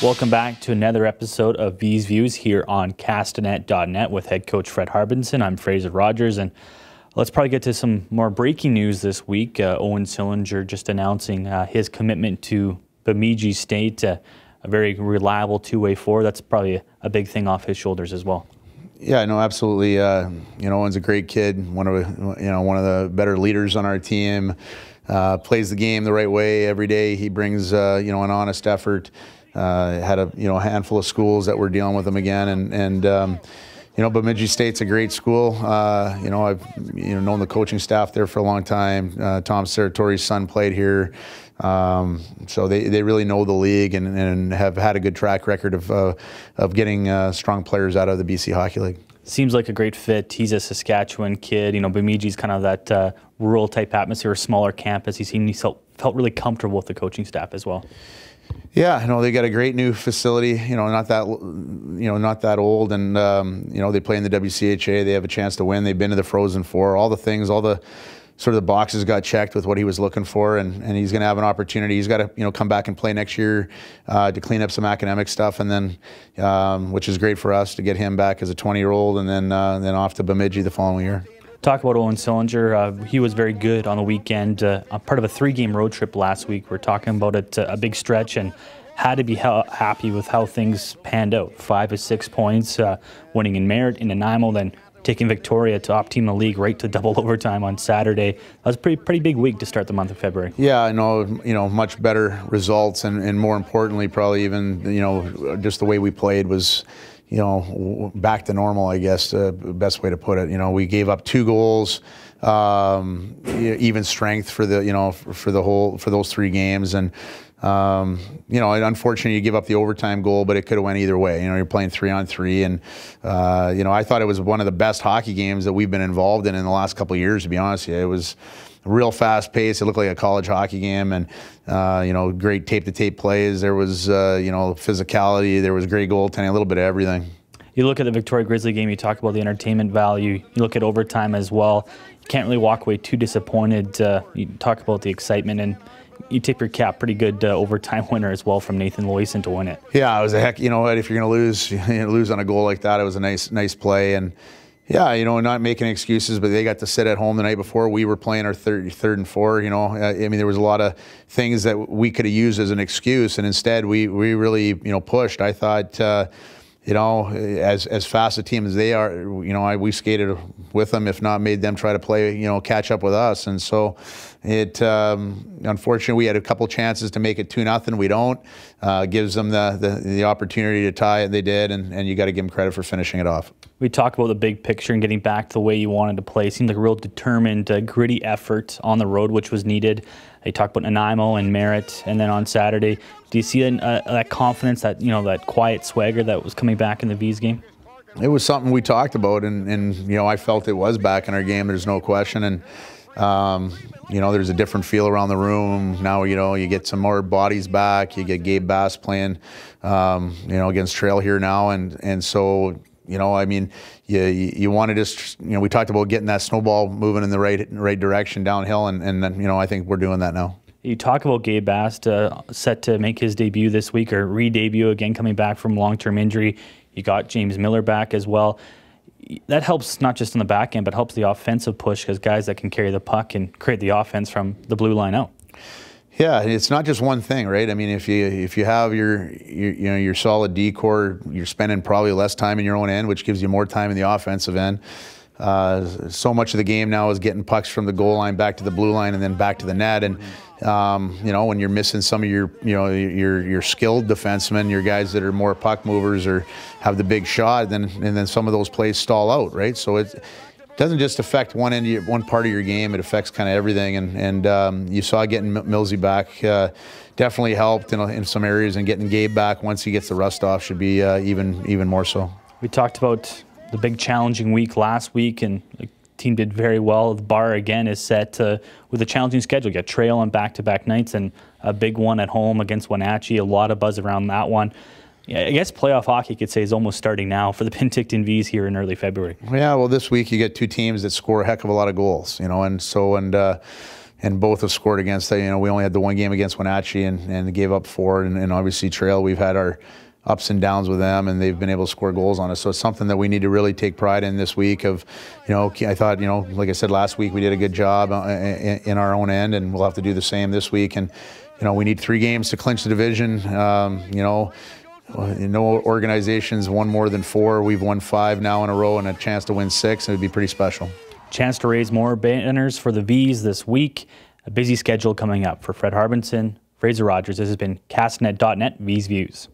Welcome back to another episode of Vees Views here on Castanet.net with head coach Fred Harbinson. I'm Fraser Rogers, and let's probably get to some more breaking news this week. Owen Sillinger just announcing his commitment to Bemidji State, a very reliable two-way forward. That's probably a big thing off his shoulders as well. Yeah, no, absolutely. Owen's a great kid. One of the better leaders on our team. Plays the game the right way every day. He brings an honest effort. Had a handful of schools that were dealing with him again, and Bemidji State's a great school. I've known the coaching staff there for a long time. Tom Saratori's son played here, so they really know the league and have had a good track record of getting strong players out of the BC Hockey League. Seems like a great fit. He's a Saskatchewan kid. Bemidji's kind of that rural type atmosphere, smaller campus. He felt really comfortable with the coaching staff as well. Yeah, they got a great new facility. Not that old, and they play in the WCHA. They have a chance to win. They've been to the Frozen Four. All the things, all the sort of the boxes got checked with what he was looking for, and he's going to have an opportunity. He's got to come back and play next year to clean up some academic stuff, and then which is great for us to get him back as a 20-year-old, and then off to Bemidji the following year. Talk about Owen Sillinger. He was very good on the weekend. Part of a 3-game road trip last week. We're talking about it, a big stretch, and had to be happy with how things panned out. 5 of 6 points, winning in Merritt, in Nanaimo, then taking Victoria, top team in the league, right to double overtime on Saturday. That was a pretty big week to start the month of February. Yeah, I know. Much better results, and more importantly, probably even just the way we played was back to normal, I guess, the best way to put it. We gave up 2 goals, even strength for those 3 games, and unfortunately you give up the overtime goal, but it could have went either way. You're playing 3-on-3, and I thought it was one of the best hockey games that we've been involved in the last couple of years, to be honest with you. It was real fast pace. It looked like a college hockey game, and great tape-to-tape plays. There was physicality. There was great goaltending, a little bit of everything. You look at the Victoria Grizzly game, you talk about the entertainment value. You look at overtime as well. You can't really walk away too disappointed. You talk about the excitement, and you tip your cap. Pretty good overtime winner as well from Nathan Loyson to win it. Yeah, it was a heck. If you're going to lose, lose on a goal like that. It was a nice play, and yeah, not making excuses, but they got to sit at home the night before. We were playing our third and 4. There was a lot of things that we could have used as an excuse, and instead we really pushed. I thought. As fast a team as they are, we skated with them, if not made them try to play, catch up with us. And so unfortunately, we had a couple chances to make it 2-0. We don't. Gives them the opportunity to tie it. They did, and you got to give them credit for finishing it off. We talked about the big picture and getting back to the way you wanted to play. It seemed like a real determined, gritty effort on the road, which was needed. They talked about Nanaimo and Merritt, and then on Saturday, do you see that confidence, that that quiet swagger that was coming back in the Vees game? It was something we talked about, and I felt it was back in our game. There's no question, and there's a different feel around the room now. You get some more bodies back. You get Gabe Bass playing, against Trail here now, and so. You want to just, we talked about getting that snowball moving in the right direction downhill, and I think we're doing that now. You talk about Gabe Bass set to make his debut this week, or re-debut again, coming back from long-term injury. You got James Miller back as well. That helps not just on the back end, but helps the offensive push, because guys that can carry the puck and create the offense from the blue line out. Yeah, it's not just one thing, right? I mean, if you have your solid D-core, you're spending probably less time in your own end, which gives you more time in the offensive end. So much of the game now is getting pucks from the goal line back to the blue line and then back to the net. And when you're missing some of your skilled defensemen, your guys that are more puck movers or have the big shot, and then some of those plays stall out, right? So it doesn't just affect one part of your game. It affects kind of everything, and you saw getting Millsy back definitely helped in some areas, and getting Gabe back once he gets the rust off should be even more so. We talked about the big challenging week last week, and the team did very well. The bar again is set with a challenging schedule. You got Trail on back-to-back nights and a big one at home against Wenatchee. A lot of buzz around that one. I guess playoff hockey, you could say, is almost starting now for the Penticton Vees here in early February. Yeah, well, this week you get 2 teams that score a heck of a lot of goals, and and both have scored against. We only had the one game against Wenatchee and gave up 4, and obviously Trail, we've had our ups and downs with them, and they've been able to score goals on us. So it's something that we need to really take pride in this week. I thought, like I said last week, we did a good job in our own end, and we'll have to do the same this week. And we need 3 games to clinch the division. No organization's won more than 4. We've won 5 now in a row, and a chance to win 6. It would be pretty special. Chance to raise more banners for the Vees this week. A busy schedule coming up. For Fred Harbinson, Fraser Rogers, this has been Castnet.net Vees Views.